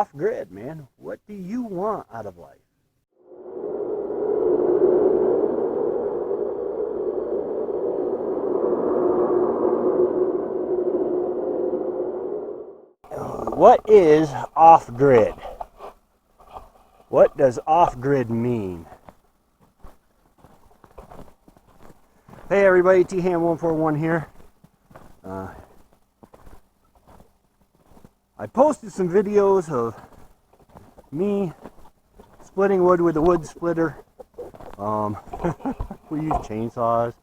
off-grid, man. What do you want out of life? What is off-grid? What does off-grid mean? Hey everybody, T-Ham141 here. I posted some videos of me splitting wood with a wood splitter. We use chainsaws.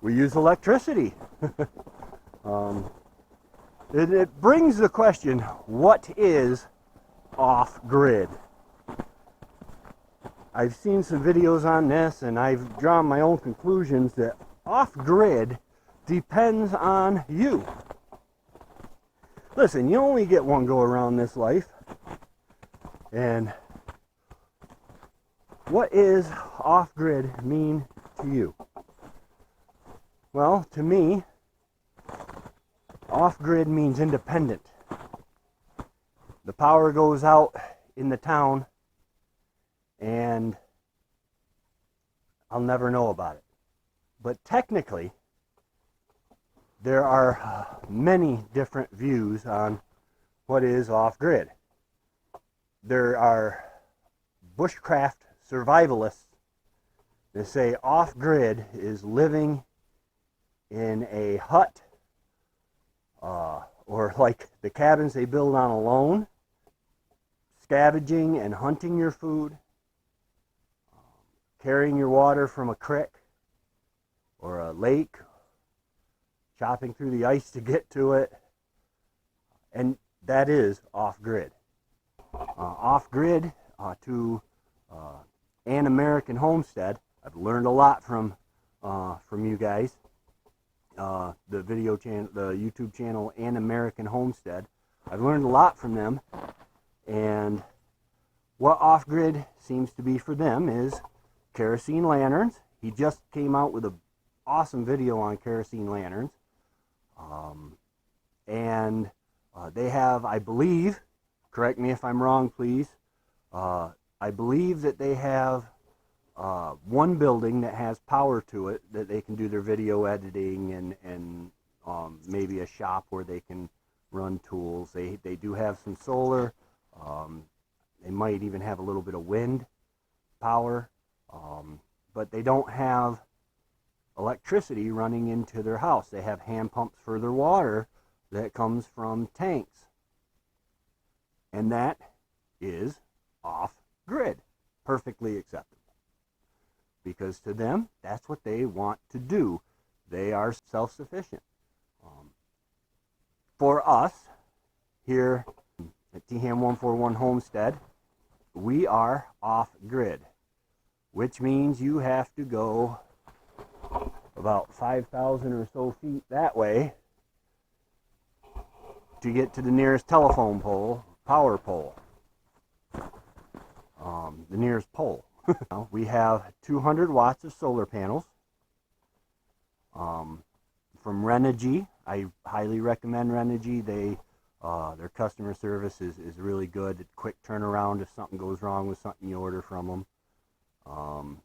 We use electricity. It brings the question, what is off-grid? I've seen some videos on this and I've drawn my own conclusions that off-grid depends on you. Listen, you only get one go around this life. And what is off-grid mean to you? Well, to me, off-grid means independent. The power goes out in the town and I'll never know about it. But technically, there are many different views on what is off-grid. There are bushcraft survivalists that say off-grid is living in a hut or like the cabins they build on a loan, scavenging and hunting your food, carrying your water from a creek or a lake, chopping through the ice to get to it, and that is off-grid. Off-grid to An American Homestead. I've learned a lot from you guys. The video channel, the YouTube channel, An American Homestead. I've learned a lot from them, and what off-grid seems to be for them is kerosene lanterns. He just came out with an awesome video on kerosene lanterns, and they have, I believe, correct me if I'm wrong, please. I believe that they have one building that has power to it that they can do their video editing and maybe a shop where they can run tools. They do have some solar. They might even have a little bit of wind power, but they don't have electricity running into their house. They have hand pumps for their water that comes from tanks, and that is off-grid. Perfectly acceptable. Because to them, that's what they want to do. They are self-sufficient. For us, here at T-Ham141 Homestead, we are off-grid, which means you have to go about 5,000 or so feet that way to get to the nearest telephone pole, power pole, the nearest pole. We have 200 watts of solar panels from Renogy. I highly recommend Renogy. Their customer service is really good. It's quick turnaround if something goes wrong with something you order from them.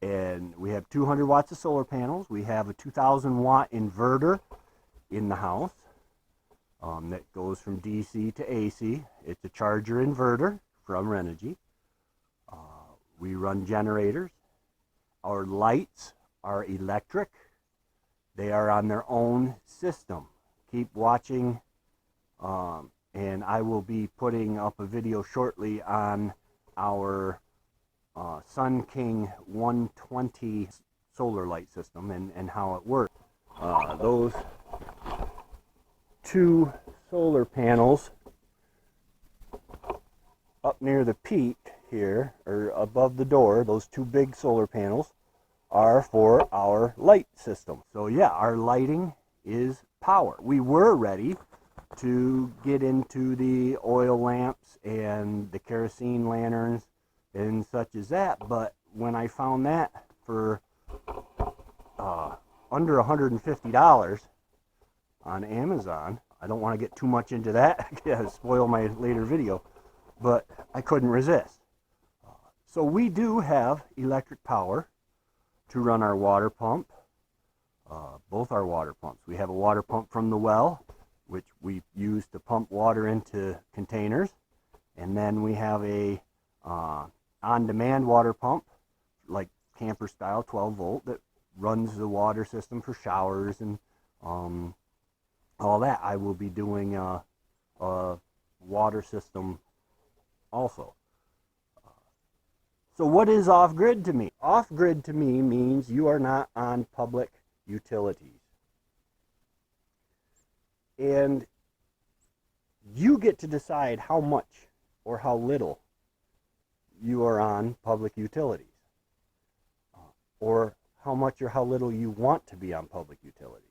And we have 200 watts of solar panels. We have a 2,000 watt inverter in the house that goes from DC to AC. It's a charger inverter from Renogy. We run generators. Our lights are electric. They are on their own system. Keep watching, and I will be putting up a video shortly on our Sun King 120 solar light system and how it works. Those two solar panels up near the peak here, or above the door, those two big solar panels are for our light system. So yeah, our lighting is power. We were ready to get into the oil lamps and the kerosene lanterns and such as that, but when I found that for under $150 on Amazon, I don't want to get too much into that, spoil my later video, but I couldn't resist. So we do have electric power to run our water pump, both our water pumps. We have a water pump from the well, which we use to pump water into containers, and then we have a on-demand water pump, like camper style, 12 volt, that runs the water system for showers and all that. I will be doing a water system also. So what is off-grid to me? Off-grid to me means you are not on public utilities. And you get to decide how much or how little you are on public utilities, or how much or how little you want to be on public utilities.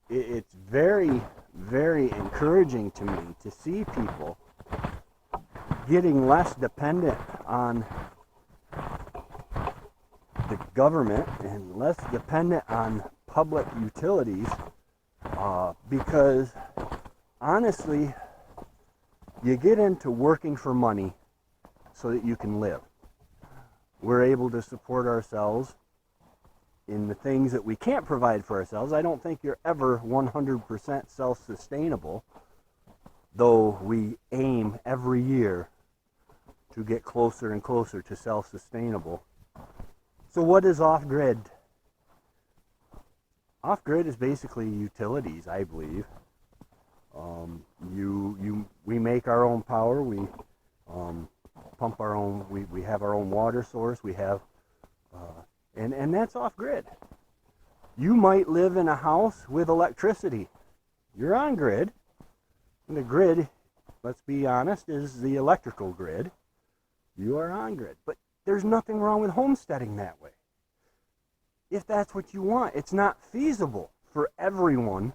It's very, very encouraging to me to see people getting less dependent on the government and less dependent on public utilities, because honestly, you get into working for money so that you can live. We're able to support ourselves in the things that we can't provide for ourselves. I don't think you're ever 100% self-sustainable, though we aim every year to get closer and closer to self-sustainable. So what is off-grid? Off-grid is basically utilities, I believe. We make our own power. We pump our own. We have our own water source. We have, and that's off-grid. You might live in a house with electricity. You're on grid. And the grid, let's be honest, is the electrical grid. You are on grid, but there's nothing wrong with homesteading that way. If that's what you want, it's not feasible for everyone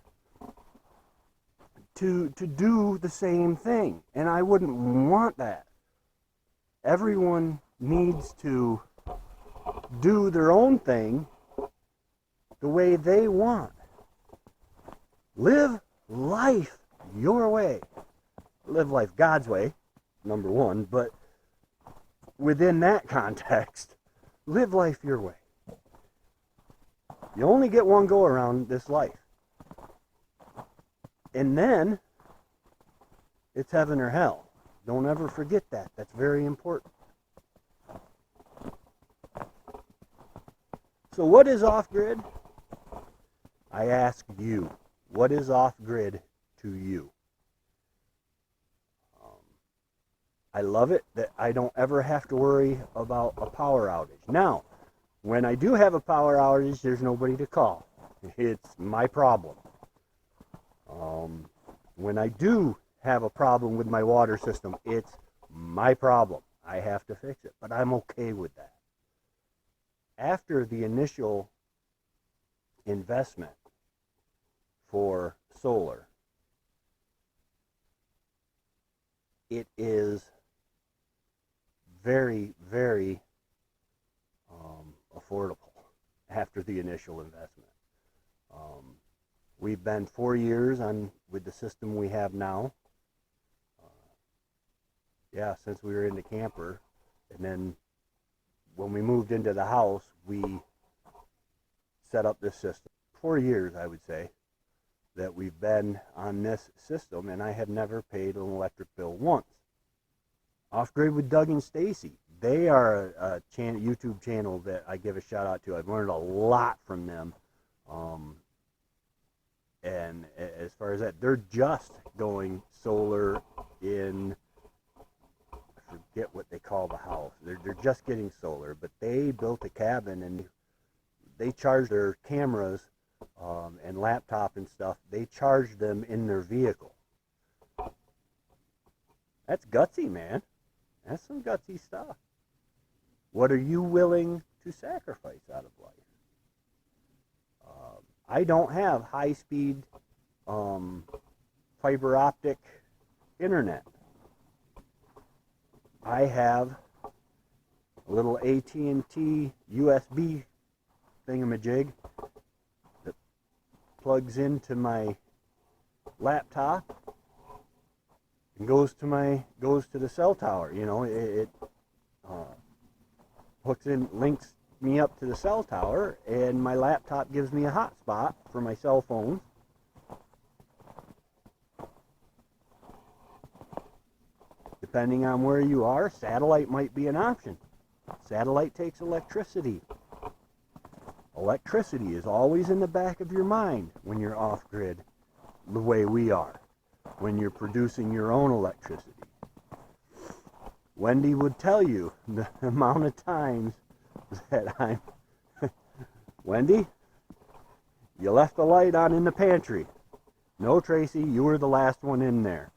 to do the same thing, and I wouldn't want that. Everyone needs to do their own thing the way they want. Live life your way. Live life God's way, number one, but within that context, live life your way. You only get one go around this life. And then, it's heaven or hell. Don't ever forget that. That's very important. So what is off-grid? I ask you, what is off-grid to you? I love it that I don't ever have to worry about a power outage. Now, when I do have a power outage, there's nobody to call. It's my problem. When I do have a problem with my water system, it's my problem. I have to fix it, but I'm okay with that. After the initial investment for solar, it is very, very affordable after the initial investment. We've been 4 years on with the system we have now. Since we were in the camper, and then when we moved into the house, we set up this system. 4 years, I would say, that we've been on this system, and I have never paid an electric bill once. Off-Grid with Doug and Stacy. They are a YouTube channel that I give a shout out to. I've learned a lot from them. And as far as that, they're just going solar in, I forget what they call the house. They're just getting solar, but they built a cabin and they charge their cameras and laptop and stuff. They charge them in their vehicle. That's gutsy, man. That's some gutsy stuff. What are you willing to sacrifice out of life? I don't have high-speed fiber optic internet. I have a little AT&T USB thingamajig that plugs into my laptop and goes to the cell tower. You know, it hooks in, links me up to the cell tower, and my laptop gives me a hotspot for my cell phone. Depending on where you are, satellite might be an option. Satellite takes electricity. Electricity is always in the back of your mind when you're off-grid, the way we are, when you're producing your own electricity. Wendy would tell you the amount of times that I'm... Wendy, you left the light on in the pantry. No, Tracy, you were the last one in there.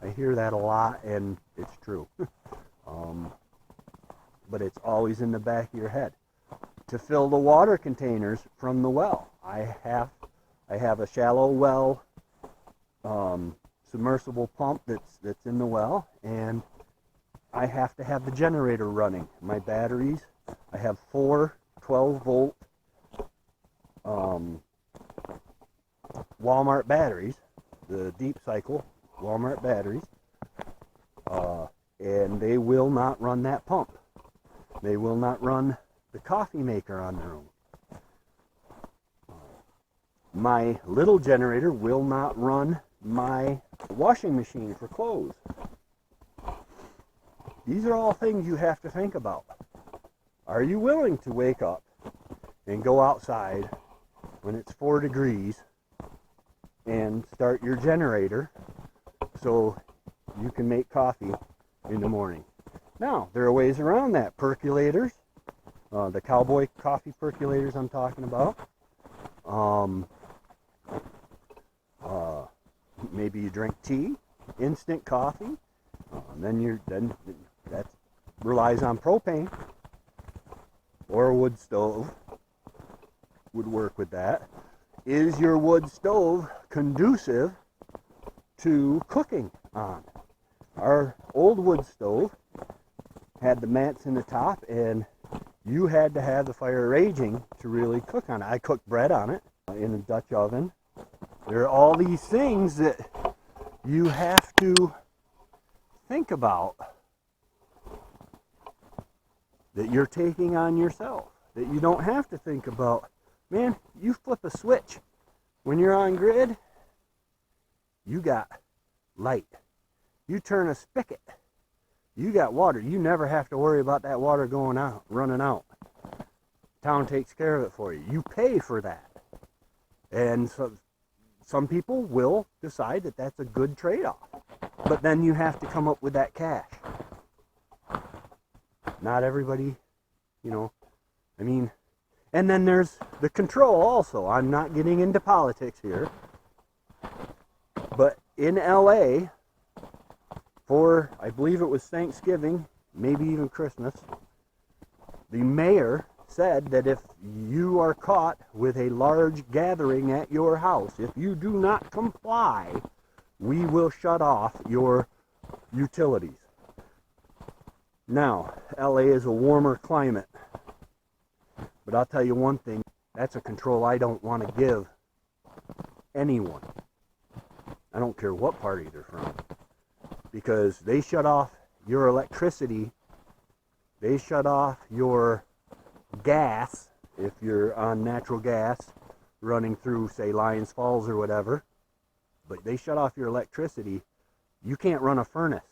I hear that a lot, and it's true. But it's always in the back of your head. To fill the water containers from the well, I have a shallow well submersible pump that's in the well, and I have to have the generator running. My batteries, I have 4 12-volt Walmart batteries, the deep cycle Walmart batteries, and they will not run that pump. They will not run the coffee maker on their own. My little generator will not run my washing machine for clothes. These are all things you have to think about. Are you willing to wake up and go outside when it's 4 degrees and start your generator so you can make coffee in the morning? Now, there are ways around that. Percolators, the cowboy coffee percolators I'm talking about. Maybe you drink tea, instant coffee. Then that relies on propane, or a wood stove would work with that. Is your wood stove conducive to cooking on? Our old wood stove had the mats in the top, and you had to have the fire raging to really cook on it. I cooked bread on it in a Dutch oven. There are all these things that you have to think about that you're taking on yourself, that you don't have to think about. Man, you flip a switch. When you're on grid, you got light. You turn a spigot, you got water. You never have to worry about that water going out, running out. Town takes care of it for you. You pay for that. And so some people will decide that that's a good trade-off. But then you have to come up with that cash. Not everybody, you know, I mean, and then there's the control also. I'm not getting into politics here. But in LA, for, I believe it was Thanksgiving, maybe even Christmas, the mayor said that if you are caught with a large gathering at your house, if you do not comply, we will shut off your utilities. Now, LA is a warmer climate, but I'll tell you one thing, that's a control I don't want to give anyone. I don't care what party they're from, because they shut off your electricity, they shut off your gas, if you're on natural gas running through, say, Lions Falls or whatever, but they shut off your electricity, you can't run a furnace.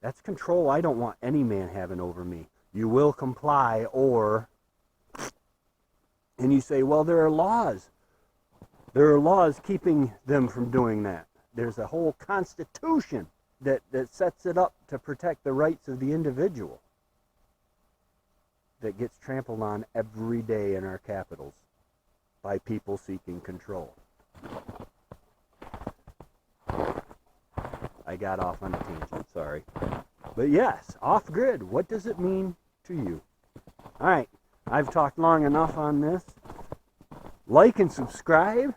That's control I don't want any man having over me. You will comply, or, and you say, well, there are laws. There are laws keeping them from doing that. There's a whole constitution that sets it up to protect the rights of the individual that gets trampled on every day in our capitals by people seeking control. I got off on a tangent, sorry. But yes, off-grid, what does it mean to you? All right, I've talked long enough on this. Like and subscribe.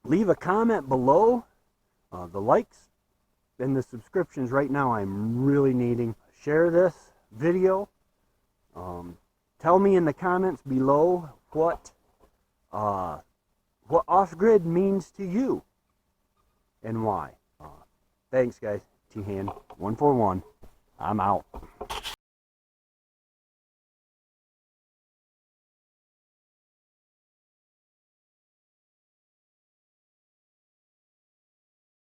Leave a comment below. The likes and the subscriptions right now I'm really needing. Share this video. Tell me in the comments below what what off-grid means to you and why. Thanks, guys. T-Hand 141. I'm out.